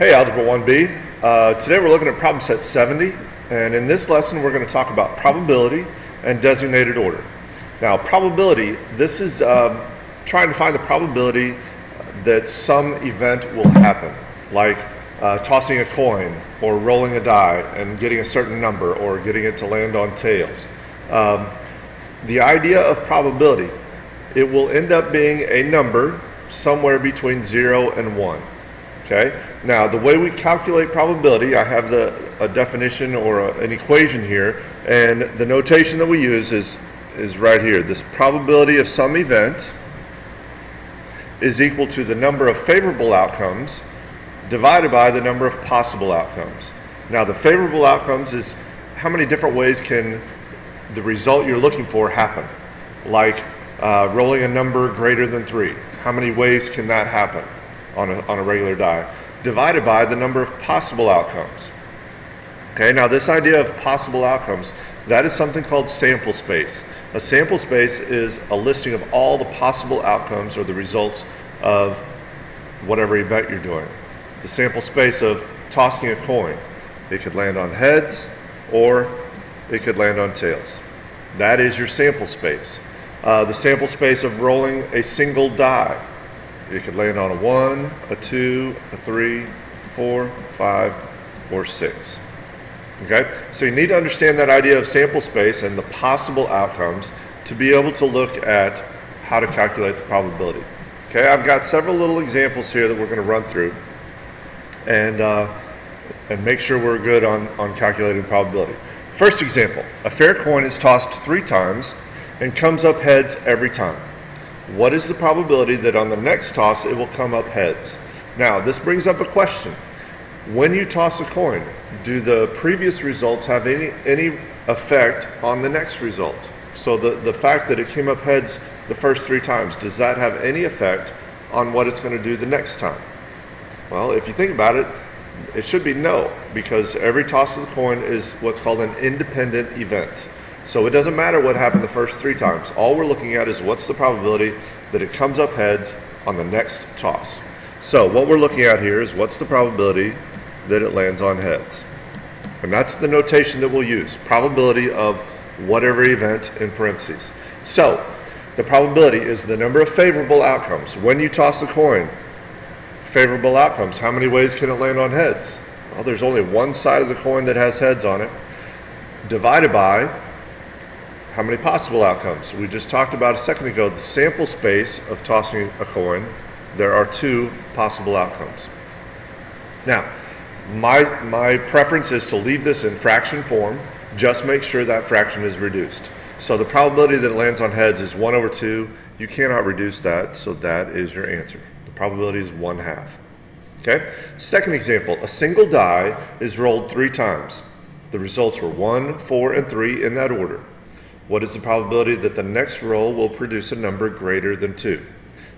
Hey, Algebra 1B. Today we're looking at problem set 70, and in this lesson we're going to talk about probability and designated order. Now, probability, this is trying to find the probability that some event will happen, like tossing a coin or rolling a die and getting a certain number or getting it to land on tails. The idea of probability, it will end up being a number somewhere between 0 and 1. Okay. Now, the way we calculate probability, I have a definition or an equation here, and the notation that we use is right here. This probability of some event is equal to the number of favorable outcomes divided by the number of possible outcomes. Now, the favorable outcomes is how many different ways can the result you're looking for happen, like rolling a number greater than 3. How many ways can that happen on a regular die, divided by the number of possible outcomes. Okay, now this idea of possible outcomes, that is something called sample space. A sample space is a listing of all the possible outcomes or the results of whatever event you're doing. The sample space of tossing a coin, it could land on heads or it could land on tails. That is your sample space. The sample space of rolling a single die, it could land on a 1, a 2, a 3, 4, 5, or 6. Okay? So you need to understand that idea of sample space and the possible outcomes to be able to look at how to calculate the probability. Okay, I've got several little examples here that we're going to run through and make sure we're good on calculating probability. First example, a fair coin is tossed 3 times and comes up heads every time. What is the probability that on the next toss it will come up heads? Now, this brings up a question. When you toss a coin, do the previous results have any effect on the next result? So the fact that it came up heads the first 3 times, does that have any effect on what it's going to do the next time? Well, if you think about it, it should be no, because every toss of the coin is what's called an independent event. So it doesn't matter what happened the first 3 times. All we're looking at is what's the probability that it comes up heads on the next toss. So what we're looking at here is what's the probability that it lands on heads. And that's the notation that we'll use, probability of whatever event in parentheses. So the probability is the number of favorable outcomes. When you toss a coin, favorable outcomes, how many ways can it land on heads? Well, there's only one side of the coin that has heads on it, divided by how many possible outcomes? We just talked about a second ago, the sample space of tossing a coin, there are 2 possible outcomes. Now, my preference is to leave this in fraction form, just make sure that fraction is reduced. So the probability that it lands on heads is 1 over 2. You cannot reduce that, so that is your answer. The probability is 1/2. Okay? Second example, a single die is rolled 3 times. The results were 1, 4, and 3 in that order. What is the probability that the next roll will produce a number greater than 2?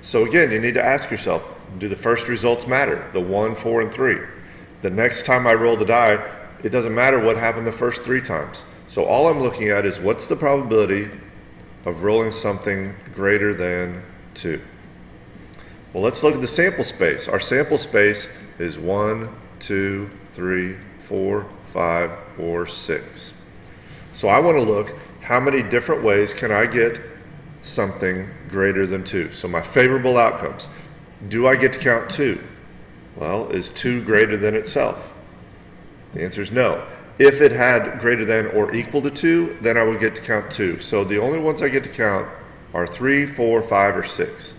So again, you need to ask yourself, do the first results matter? The 1, 4, and 3. The next time I roll the die, it doesn't matter what happened the first 3 times. So all I'm looking at is what's the probability of rolling something greater than 2? Well, let's look at the sample space. Our sample space is 1, 2, 3, 4, 5, or 6. So I want to look how many different ways can I get something greater than 2? So my favorable outcomes. Do I get to count 2? Well, is 2 greater than itself? The answer is no. If it had greater than or equal to 2, then I would get to count 2. So the only ones I get to count are 3, 4, 5, or 6.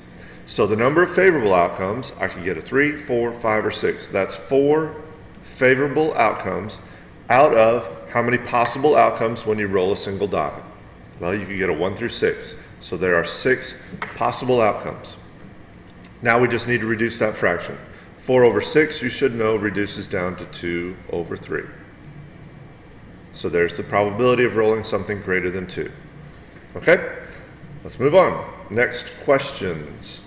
So the number of favorable outcomes, I can get a 3, 4, 5, or 6. That's 4 favorable outcomes out of how many possible outcomes when you roll a single die? Well, you can get a 1 through 6. So there are 6 possible outcomes. Now we just need to reduce that fraction. 4 over 6, you should know, reduces down to 2 over 3. So there's the probability of rolling something greater than 2. Okay? Let's move on. Next questions.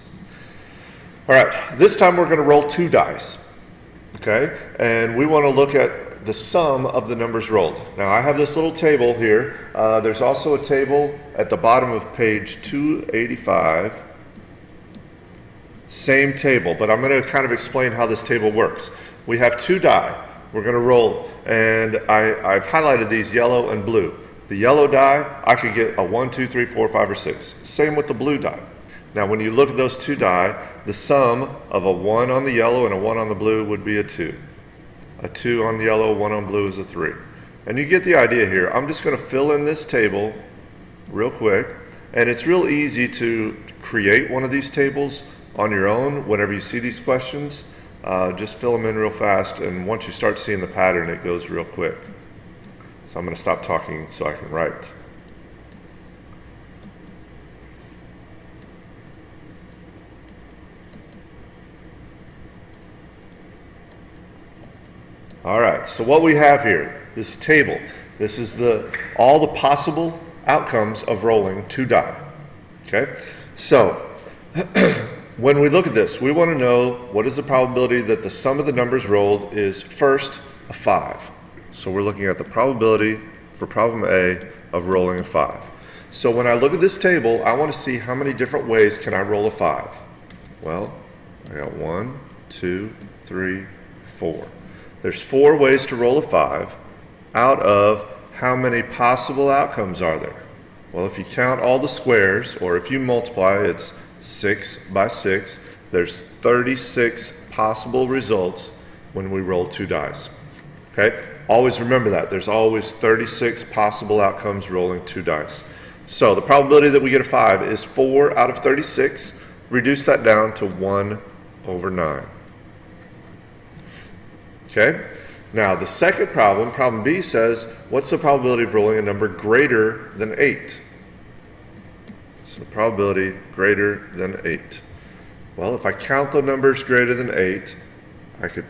All right, this time we're going to roll 2 dice. Okay? And we want to look at the sum of the numbers rolled. Now I have this little table here. There's also a table at the bottom of page 285 Same table, but I'm going to kind of explain how this table works. We have 2 die. We're going to roll, and I've highlighted these yellow and blue. The yellow die, I could get a 1, 2, 3, 4, 5, or 6. Same with the blue die. Now when you look at those 2 die, the sum of a 1 on the yellow and a 1 on the blue would be a 2. A 2 on the yellow, 1 on blue is a 3. And you get the idea here. I'm just going to fill in this table real quick, and it's real easy to create one of these tables on your own whenever you see these questions. Just fill them in real fast, and once you start seeing the pattern, it goes real quick. So I'm going to stop talking so I can write. All right, so what we have here, this table, this is all the possible outcomes of rolling 2 die. Okay, so when we look at this, we want to know what is the probability that the sum of the numbers rolled is first a 5. So we're looking at the probability for problem A of rolling a 5. So when I look at this table, I want to see how many different ways can I roll a 5. Well, I got 1, 2, 3, 4. There's 4 ways to roll a 5 out of how many possible outcomes are there? Well, if you count all the squares, or if you multiply, it's 6 by 6. There's 36 possible results when we roll 2 dice. Okay? Always remember that. There's always 36 possible outcomes rolling 2 dice. So the probability that we get a 5 is 4 out of 36. Reduce that down to 1 over 9. Okay? Now the second problem, problem B, says, what's the probability of rolling a number greater than 8? So the probability greater than 8. Well, if I count the numbers greater than 8, I could,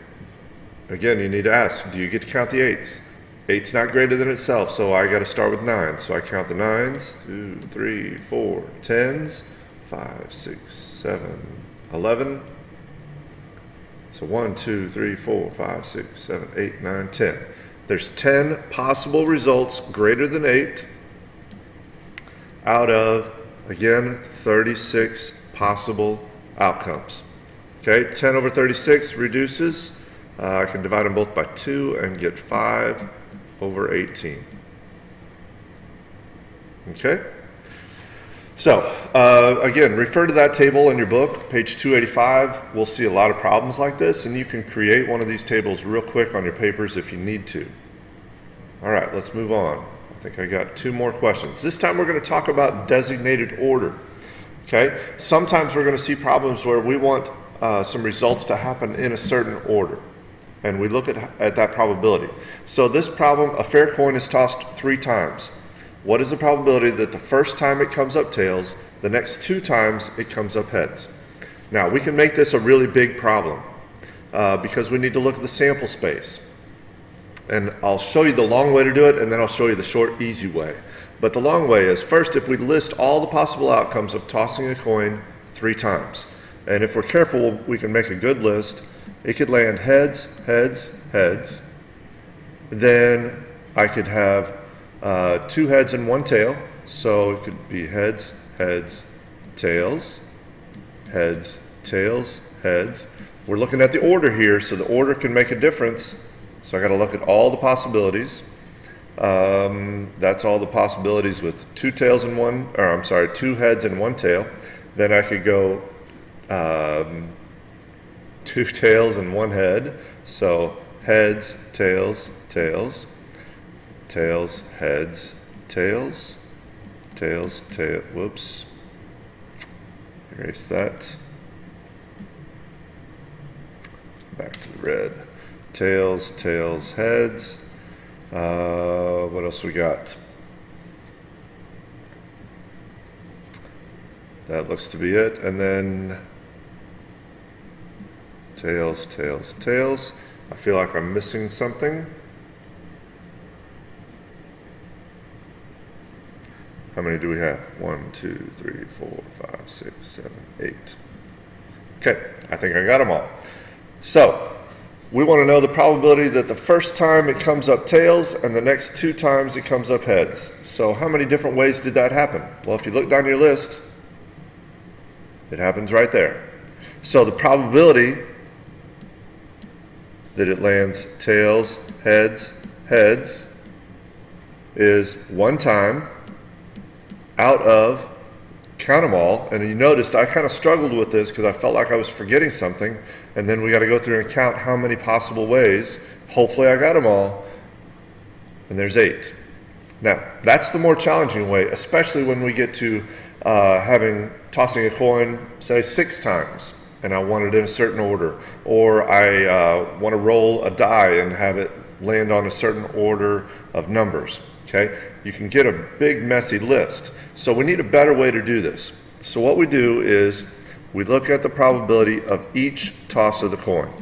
again, you need to ask, do you get to count the 8s? 8's not greater than itself, so I got to start with 9. So I count the 9s, 2, 3, 4, 10s, 5, 6, 7, 11. So 1, 2, 3, 4, 5, 6, 7, 8, 9, 10. There's 10 possible results greater than 8 out of, again, 36 possible outcomes. Okay, 10 over 36 reduces. I can divide them both by 2 and get 5 over 18. Okay? So, again, refer to that table in your book, page 285. We'll see a lot of problems like this, and you can create one of these tables real quick on your papers if you need to. All right, let's move on. I think I got 2 more questions. This time we're going to talk about designated order. Okay? Sometimes we're going to see problems where we want some results to happen in a certain order, and we look at that probability. So this problem, a fair coin is tossed 3 times. What is the probability that the first time it comes up tails, the next 2 times it comes up heads? Now, we can make this a really big problem because we need to look at the sample space. And I'll show you the long way to do it, and then I'll show you the short, easy way. But the long way is, first, if we list all the possible outcomes of tossing a coin 3 times, and if we're careful, we can make a good list. It could land heads, heads, heads. Then I could have 2 heads and 1 tail, so it could be heads, heads, tails, heads, tails, heads. We're looking at the order here, so the order can make a difference. So I got to look at all the possibilities. That's all the possibilities with 2 tails and 2 heads and 1 tail. Then I could go 2 tails and 1 head. So heads, tails, tails. Tails, heads, tails, tails, tail, whoops, erase that, back to the red, tails, tails, heads, what else we got? That looks to be it, and then tails, tails, tails. I feel like I'm missing something. How many do we have? 1, 2, 3, 4, 5, 6, 7, 8. Okay, I think I got them all. So, we want to know the probability that the first time it comes up tails and the next 2 times it comes up heads. So how many different ways did that happen? Well, if you look down your list, it happens right there. So the probability that it lands tails, heads, heads is 1 time out of, count them all, and you noticed I kind of struggled with this because I felt like I was forgetting something, and then we got to go through and count how many possible ways. Hopefully I got them all, and there's 8. Now, that's the more challenging way, especially when we get to tossing a coin, say 6 times, and I want it in a certain order, or I want to roll a die and have it land on a certain order of numbers. Okay, you can get a big messy list. So we need a better way to do this. So what we do is we look at the probability of each toss of the coin.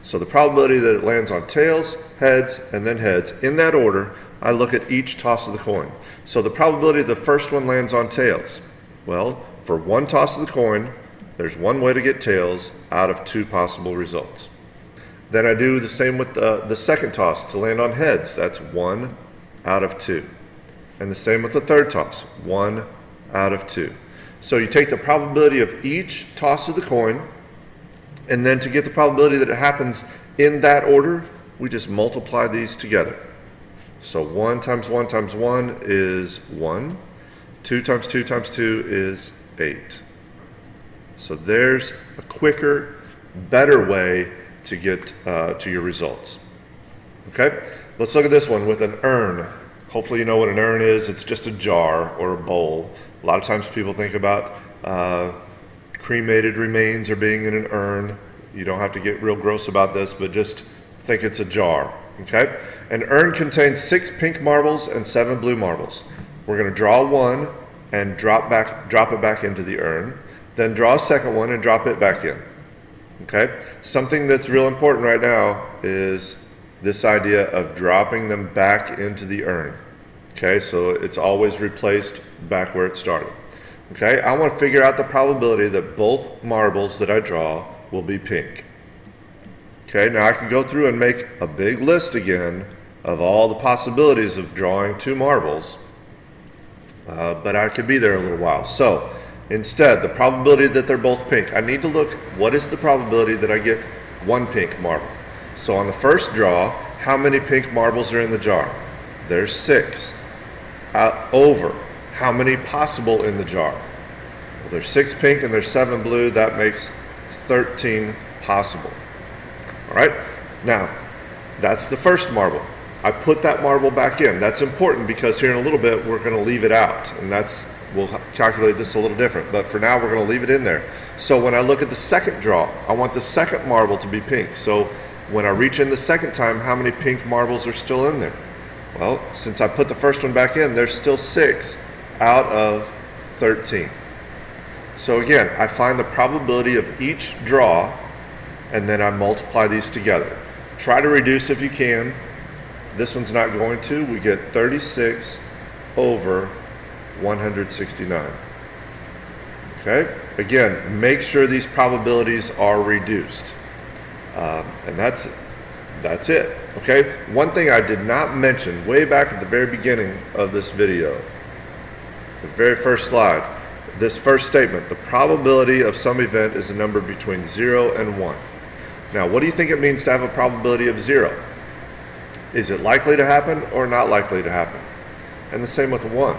So the probability that it lands on tails, heads, and then heads, in that order, I look at each toss of the coin. So the probability the first one lands on tails. Well, for 1 toss of the coin, there's 1 way to get tails out of 2 possible results. Then I do the same with the second toss to land on heads. That's 1 out of 2. And the same with the third toss, 1 out of 2. So you take the probability of each toss of the coin, and then to get the probability that it happens in that order, we just multiply these together. So 1 times 1 times 1 is 1. 2 times 2 times 2 is 8. So there's a quicker, better way to get to your results. Okay, let's look at this one with an urn. Hopefully you know what an urn is. It's just a jar or a bowl. A lot of times people think about cremated remains or being in an urn. You don't have to get real gross about this, but just think it's a jar. Okay, an urn contains 6 pink marbles and 7 blue marbles. We're going to draw one and drop it back into the urn. Then draw a second one and drop it back in. Okay, something that's real important right now is this idea of dropping them back into the urn. Okay, so it's always replaced back where it started. Okay, I want to figure out the probability that both marbles that I draw will be pink. Okay, now I can go through and make a big list again of all the possibilities of drawing 2 marbles, but I could be there a little while. So instead, the probability that they're both pink, I need to look, what is the probability that I get 1 pink marble? So on the first draw, how many pink marbles are in the jar? There's 6. Over, how many possible in the jar? Well, there's 6 pink and there's 7 blue. That makes 13 possible. All right, now that's the first marble. I put that marble back in. That's important because here in a little bit we're going to leave it out, and we'll calculate this a little different, but for now we're going to leave it in there. So when I look at the second draw, I want the second marble to be pink. So when I reach in the second time, how many pink marbles are still in there? Well, since I put the first one back in, there's still 6 out of 13. So again, I find the probability of each draw, and then I multiply these together. Try to reduce if you can. This one's not going to. We get 36 over 169. Okay? Again, make sure these probabilities are reduced. And that's it. Okay? One thing I did not mention way back at the very beginning of this video, the very first slide, this first statement, the probability of some event is a number between 0 and 1. Now, what do you think it means to have a probability of 0? Is it likely to happen or not likely to happen? And the same with 1.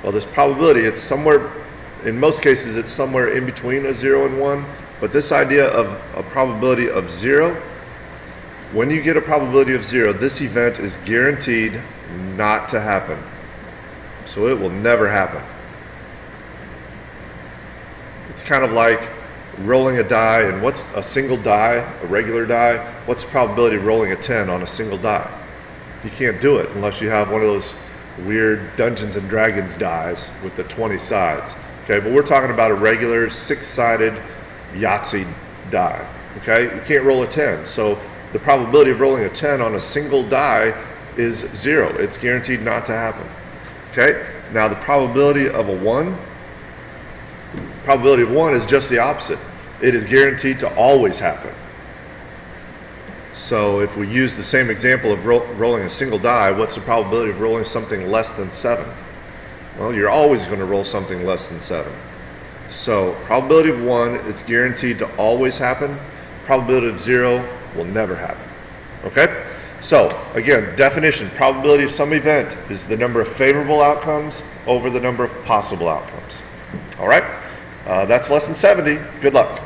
Well, this probability, it's somewhere, in most cases, it's somewhere in between a 0 and 1. But this idea of a probability of 0, when you get a probability of 0, this event is guaranteed not to happen. So it will never happen. It's kind of like rolling a die, and what's a single die, a regular die? What's the probability of rolling a 10 on a single die? You can't do it unless you have one of those weird Dungeons and Dragons dies with the 20 sides. Okay, but we're talking about a regular 6-sided Yahtzee die. Okay, you can't roll a 10. So the probability of rolling a 10 on a single die is 0. It's guaranteed not to happen. Okay, now the probability of a 1, probability of 1 is just the opposite. It is guaranteed to always happen. So if we use the same example of rolling a single die, what's the probability of rolling something less than 7? Well, you're always going to roll something less than 7. So probability of 1, it's guaranteed to always happen. Probability of 0 will never happen. Okay? So again, definition, probability of some event is the number of favorable outcomes over the number of possible outcomes. All right? That's lesson 70. Good luck.